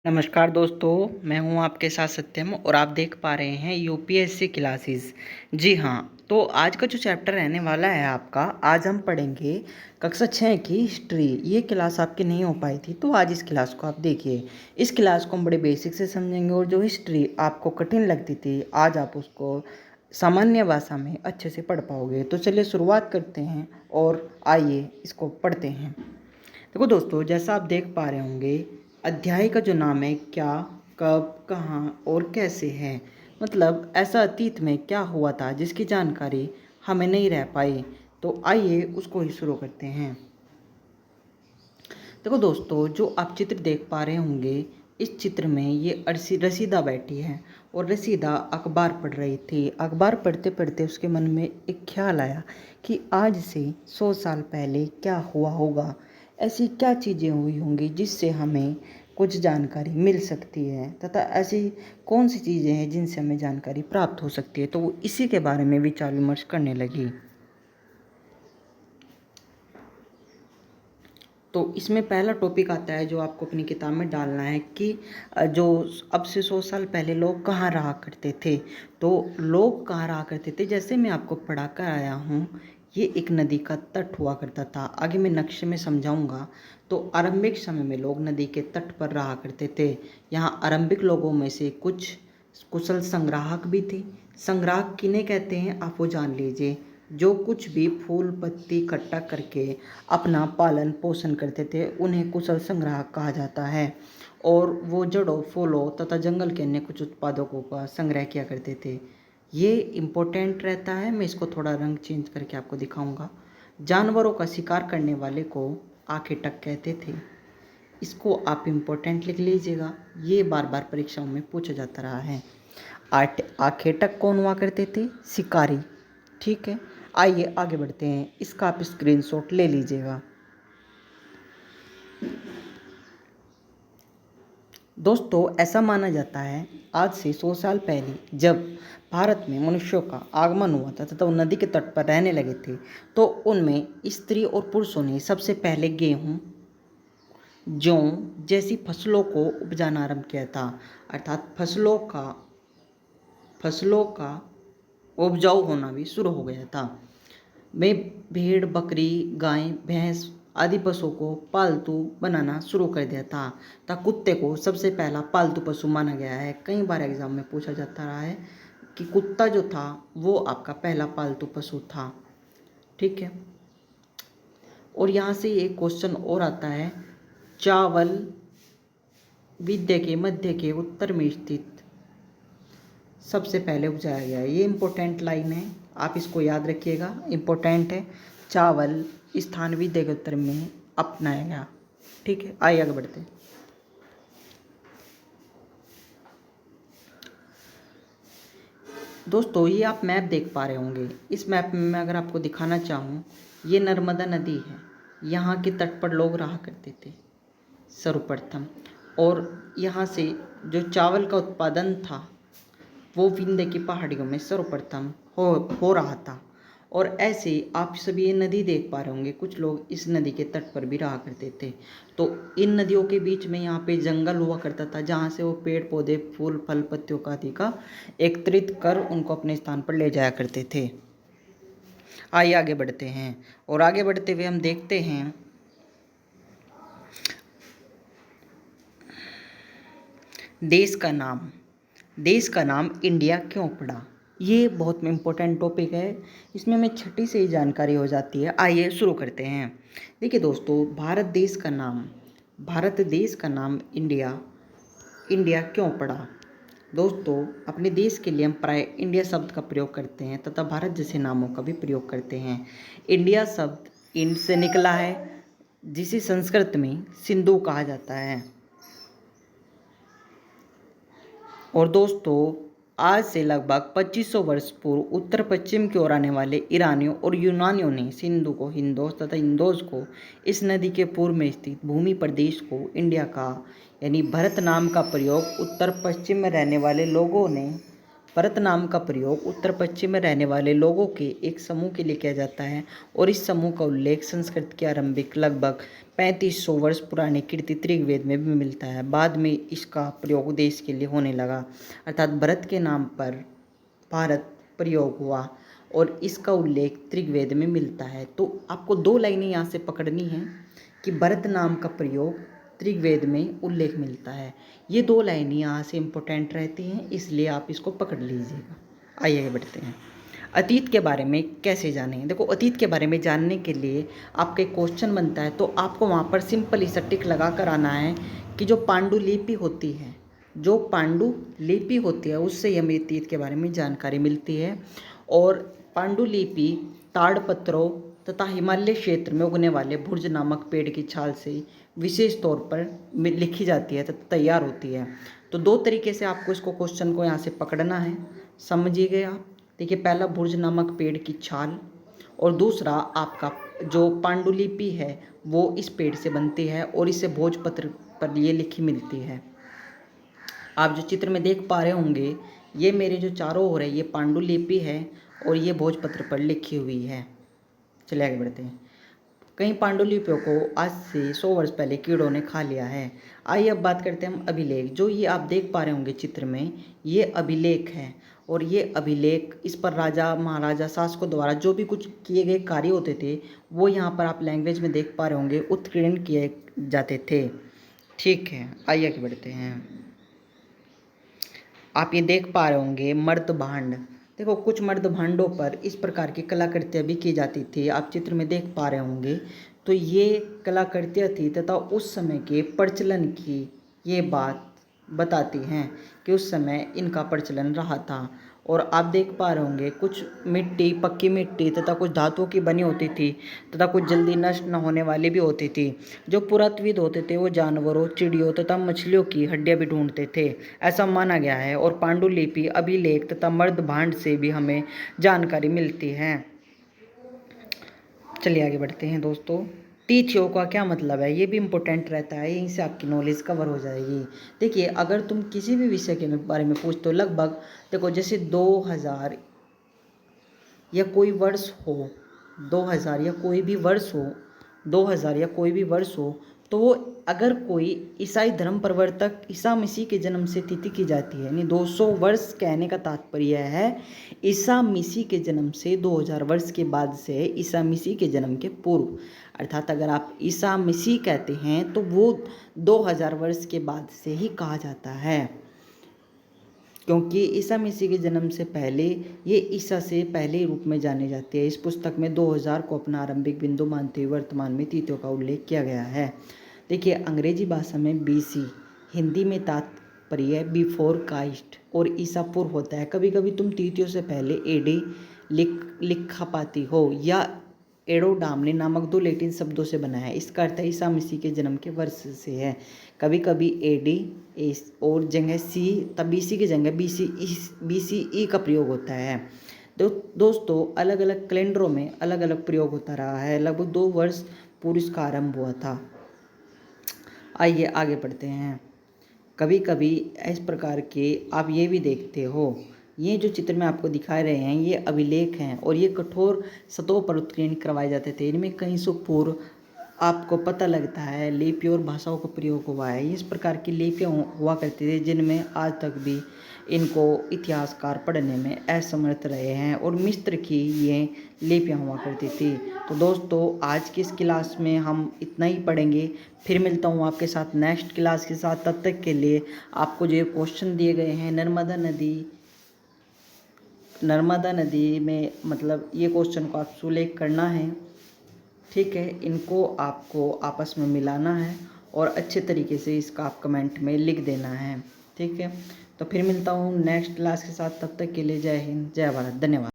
नमस्कार दोस्तों, मैं हूं आपके साथ सत्यम और आप देख पा रहे हैं यूपीएससी क्लासेस। जी हाँ, तो आज का जो चैप्टर रहने वाला है आपका, आज हम पढ़ेंगे कक्षा 6 की हिस्ट्री। ये क्लास आपकी नहीं हो पाई थी, तो आज इस क्लास को आप देखिए। इस क्लास को हम बड़े बेसिक से समझेंगे और जो हिस्ट्री आपको कठिन लगती थी, आज आप उसको सामान्य भाषा में अच्छे से पढ़ पाओगे। तो चलिए शुरुआत करते हैं और आइए इसको पढ़ते हैं। देखो दोस्तों, जैसा आप देख पा रहे होंगे, अध्याय का जो नाम है क्या, कब, कहाँ और कैसे है। मतलब ऐसा अतीत में क्या हुआ था जिसकी जानकारी हमें नहीं रह पाई। तो आइए उसको ही शुरू करते हैं। देखो दोस्तों, जो आप चित्र देख पा रहे होंगे, इस चित्र में ये रसीदा बैठी है और रसीदा अखबार पढ़ रही थी। अखबार पढ़ते पढ़ते उसके मन में एक ख्याल आया कि आज से 100 साल पहले क्या हुआ होगा, ऐसी क्या चीज़ें हुई होंगी जिससे हमें कुछ जानकारी मिल सकती है, तथा ऐसी कौन सी चीज़ें हैं जिनसे हमें जानकारी प्राप्त हो सकती है। तो वो इसी के बारे में विचार विमर्श करने लगी। तो इसमें पहला टॉपिक आता है जो आपको अपनी किताब में डालना है कि जो अब से 100 साल पहले लोग कहाँ रहा करते थे। तो लोग कहाँ रहा करते थे, जैसे मैं आपको पढ़ा कर आया हूँ, ये एक नदी का तट हुआ करता था। आगे मैं नक्शे में समझाऊंगा। तो आरंभिक समय में लोग नदी के तट पर रहा करते थे। यहाँ आरंभिक लोगों में से कुछ कुशल संग्राहक भी थे। संग्राहक किन्हें कहते हैं आप वो जान लीजिए। जो कुछ भी फूल पत्ती इकट्ठा करके अपना पालन पोषण करते थे, उन्हें कुशल संग्राहक कहा जाता है। और वो जड़ों, फूलों तथा जंगल के अन्य कुछ उत्पादकों का संग्रह किया करते थे। ये इम्पोर्टेंट रहता है, मैं इसको थोड़ा रंग चेंज करके आपको दिखाऊंगा। जानवरों का शिकार करने वाले को आखेटक कहते थे। इसको आप इम्पोर्टेंट लिख लीजिएगा, ये बार बार परीक्षाओं में पूछा जाता रहा है। आखेटक कौन हुआ करते थे? शिकारी। ठीक है, आइए आगे बढ़ते हैं। इसका आप स्क्रीनशॉट ले लीजिएगा। दोस्तों, ऐसा माना जाता है आज से 100 साल पहले जब भारत में मनुष्यों का आगमन हुआ था तथा वो नदी के तट पर रहने लगे थे, तो उनमें स्त्री और पुरुषों ने सबसे पहले गेहूँ, जौ जैसी फसलों को उपजाना आरंभ किया था। अर्थात फसलों का उपजाऊ होना भी शुरू हो गया था। वे भेड़, बकरी, गाय, भैंस आदि पशुओं को पालतू बनाना शुरू कर दिया था। कुत्ते को सबसे पहला पालतू पशु माना गया है। कई बार एग्जाम में पूछा जाता रहा है कि कुत्ता जो था वो आपका पहला पालतू पशु था। ठीक है, और यहाँ से एक क्वेश्चन और आता है, चावल विद्या के मध्य के उत्तर में स्थित सबसे पहले उपजाया गया है। ये इम्पोर्टेंट लाइन है, आप इसको याद रखिएगा, इम्पोर्टेंट है। चावल स्थान विद्या के उत्तर में अपनाया गया। ठीक है, आइए आगे बढ़ते हैं। दोस्तों, ये आप मैप देख पा रहे होंगे। इस मैप में मैं अगर आपको दिखाना चाहूँ, ये नर्मदा नदी है। यहाँ के तट पर लोग रहा करते थे सर्वप्रथम। और यहाँ से जो चावल का उत्पादन था वो विंध्य की पहाड़ियों में सर्वप्रथम हो रहा था। और ऐसे आप सभी ये नदी देख पा रहे होंगे, कुछ लोग इस नदी के तट पर भी रहा करते थे। तो इन नदियों के बीच में यहाँ पे जंगल हुआ करता था, जहाँ से वो पेड़ पौधे, फूल फल पत्तियों का आदि का एकत्रित कर उनको अपने स्थान पर ले जाया करते थे। आइए आगे बढ़ते हैं, और आगे बढ़ते हुए हम देखते हैं देश का नाम इंडिया क्यों पड़ा। ये बहुत इम्पोर्टेंट टॉपिक है, इसमें मैं छठी से ही जानकारी हो जाती है। आइए शुरू करते हैं। देखिए दोस्तों, भारत देश का नाम इंडिया क्यों पड़ा। दोस्तों, अपने देश के लिए हम प्राय इंडिया शब्द का प्रयोग करते हैं तथा भारत जैसे नामों का भी प्रयोग करते हैं। इंडिया शब्द इंड से निकला है, जिसे संस्कृत में सिंधु कहा जाता है। और दोस्तों, आज से लगभग 2500 वर्ष पूर्व उत्तर पश्चिम की ओर आने वाले ईरानियों और यूनानियों ने सिंधु को हिंदोस तथा इंदोस को इस नदी के पूर्व में स्थित भूमि प्रदेश को इंडिया का यानी भारत नाम का प्रयोग उत्तर पश्चिम में रहने वाले लोगों ने परत नाम का प्रयोग उत्तर पश्चिम में रहने वाले लोगों के एक समूह के लिए किया जाता है और इस समूह का उल्लेख संस्कृत के आरंभिक लगभग 3500 वर्ष पुराने कीर्ति ऋग्वेद में भी मिलता है। बाद में इसका प्रयोग देश के लिए होने लगा, अर्थात भरत के नाम पर भारत प्रयोग हुआ और इसका उल्लेख ऋग्वेद में मिलता है। तो आपको 2 लाइनें यहाँ से पकड़नी हैं कि भरत नाम का प्रयोग ऋग्वेद में उल्लेख मिलता है। ये 2 लाइनें यहाँ से इम्पोर्टेंट रहती हैं, इसलिए आप इसको पकड़ लीजिएगा। आइए आगे बढ़ते हैं। अतीत के बारे में कैसे जानें? देखो, अतीत के बारे में जानने के लिए आपका एक क्वेश्चन बनता है, तो आपको वहाँ पर सिंपल ही टिक लगा कर आना है कि जो पांडुलिपि होती है, जो पांडुलिपि होती है उससे हमें अतीत के बारे में जानकारी मिलती है। और पांडुलिपि ताड़पत्रों तथा हिमालय क्षेत्र में उगने वाले भुर्ज नामक पेड़ की छाल से विशेष तौर पर लिखी जाती है तथा तैयार होती है। तो 2 तरीके से आपको इसको क्वेश्चन को यहाँ से पकड़ना है, समझिए आप। देखिए, पहला भुर्ज नामक पेड़ की छाल और दूसरा आपका जो पांडुलिपि है वो इस पेड़ से बनती है और इसे भोजपत्र पर ये लिखी मिलती है। आप जो चित्र में देख पा रहे होंगे, ये मेरे जो चारों ओर है ये पांडुलिपि है और ये भोजपत्र पर लिखी हुई है। चलिए आगे बढ़ते हैं। कई पांडुलिपियों को आज से 100 वर्ष पहले कीड़ों ने खा लिया है। आइए अब बात करते हैं हम अभिलेख। जो ये आप देख पा रहे होंगे चित्र में, ये अभिलेख है और ये अभिलेख, इस पर राजा महाराजा शासकों द्वारा जो भी कुछ किए गए कार्य होते थे वो यहाँ पर आप लैंग्वेज में देख पा रहे होंगे उत्कीर्ण किए जाते थे। ठीक है, आइए आगे बढ़ते हैं। आप ये देख पा रहे होंगे मर्द भांड। देखो, कुछ मर्द भांडों पर इस प्रकार की कलाकृतियाँ भी की जाती थी, आप चित्र में देख पा रहे होंगे। तो ये कलाकृतियाँ थी तथा उस समय के प्रचलन की ये बात बताती हैं कि उस समय इनका प्रचलन रहा था। और आप देख पा रहे होंगे कुछ मिट्टी, पक्की मिट्टी तथा कुछ धातुओं की बनी होती थी तथा कुछ जल्दी नष्ट न होने वाली भी होती थी। जो पुरातत्वविद होते थे वो जानवरों, चिड़ियों तथा मछलियों की हड्डियां भी ढूंढते थे, ऐसा माना गया है। और पांडुलिपि, अभिलेख तथा मर्द भांड से भी हमें जानकारी मिलती है। चलिए आगे बढ़ते हैं दोस्तों। तिथियों का क्या मतलब है, ये भी इम्पोर्टेंट रहता है, यहीं से आपकी नॉलेज कवर हो जाएगी। देखिए, अगर तुम किसी भी विषय के बारे में पूछते हो, लगभग देखो जैसे 2000 या कोई वर्ष हो, 2000 या कोई भी वर्ष हो, 2000 या कोई भी वर्ष हो, तो वो अगर कोई ईसाई धर्म प्रवर्तक ईसा मसीह के जन्म से तिथि की जाती है, यानी 200 वर्ष कहने का तात्पर्य है ईसा मसीह के जन्म से 2000 वर्ष के बाद से ईसा मसीह के जन्म के पूर्व। अर्थात अगर आप ईसा मसीह कहते हैं तो वो 2000 वर्ष के बाद से ही कहा जाता है, क्योंकि ईसा मसीह के जन्म से पहले ये ईसा से पहले रूप में जाने जाते हैं। इस पुस्तक में 2000 को अपना आरंभिक बिंदु मानते हुए वर्तमान में तिथियों का उल्लेख किया गया है। देखिए, अंग्रेजी भाषा में BC, हिंदी में तात्पर्य बिफोर काइस्ट और ईसा पूर्व होता है। कभी कभी तुम तिथियों से पहले AD लिखा पाती हो या एडोडामने नामक 2 लैटिन शब्दों से बना है। इसका अर्थ ईसा मसीह के जन्म के वर्ष से है। कभी कभी AD और जगह C, तब BC की जगह BCE का प्रयोग होता है। दोस्तों, अलग अलग कैलेंडरों में अलग अलग प्रयोग होता रहा है। लगभग 2 वर्ष पूर्व इसका आरंभ हुआ था। आइए आगे बढ़ते हैं। कभी कभी इस प्रकार के आप ये भी देखते हो, ये जो चित्र में आपको दिखा रहे हैं ये अभिलेख हैं और ये कठोर सतहों पर उत्कीर्ण करवाए जाते थे। इनमें कई सौ पूर्व आपको पता लगता है लिपि और भाषाओं का प्रयोग हुआ है। इस प्रकार की लिपियाँ हुआ करती थी जिनमें आज तक भी इनको इतिहासकार पढ़ने में असमर्थ रहे हैं और मिस्र की ये लिपियाँ हुआ करती थी। तो दोस्तों, आज की इस क्लास में हम इतना ही पढ़ेंगे। फिर मिलता हूँ आपके साथ नेक्स्ट क्लास के साथ। तब तक के लिए आपको जो क्वेश्चन दिए गए हैं, नर्मदा नदी में मतलब ये क्वेश्चन को आप सुलेख करना है, ठीक है। इनको आपको आपस में मिलाना है और अच्छे तरीके से इसका आप कमेंट में लिख देना है, ठीक है। तो फिर मिलता हूँ नेक्स्ट क्लास के साथ। तब तक के लिए जय हिंद, जय भारत, धन्यवाद।